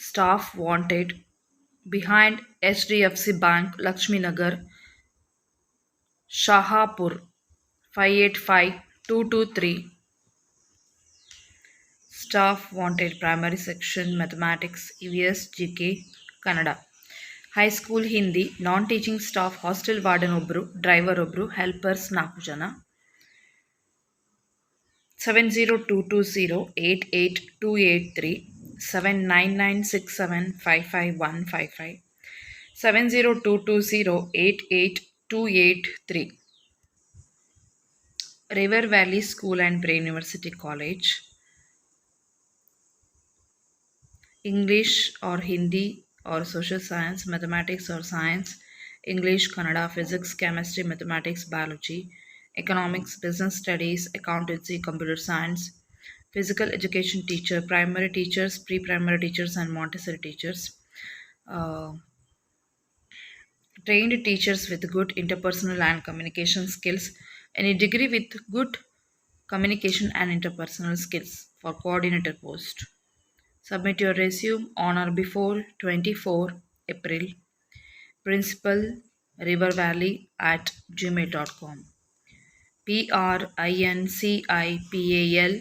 Staff wanted behind HDFC Bank, Lakshmi Nagar, Shahapur, 585223. Staff wanted primary section mathematics, EVS, GK, Kannada. High school Hindi, non-teaching staff, hostel warden ಒಬ್ರು, driver ಒಬ್ರು, helpers 4 ಜನ. 7022088283 7996755155 7022088283. River Valley School and Pre-University College. English or Hindi or social science, mathematics or science, English, Kannada, physics, chemistry, mathematics, biology, economics, business studies, accountancy, computer science, physical education teacher, primary teachers, pre-primary teachers and Montessori teachers, uh, trained teachers with good interpersonal and communication skills, any degree with good communication and interpersonal skills for coordinator post. Submit your resume on or before 24 April. Principal River Valley at gmail.com. PRINCIPALRIVERVALLEY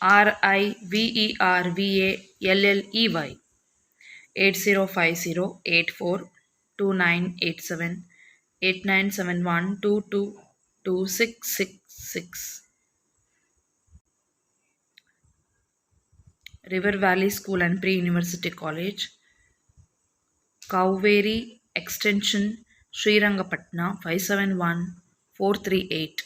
8050842987 8971222666. River Valley School and Pre-University College, Kauveri Extension, Srirangapatna 571438.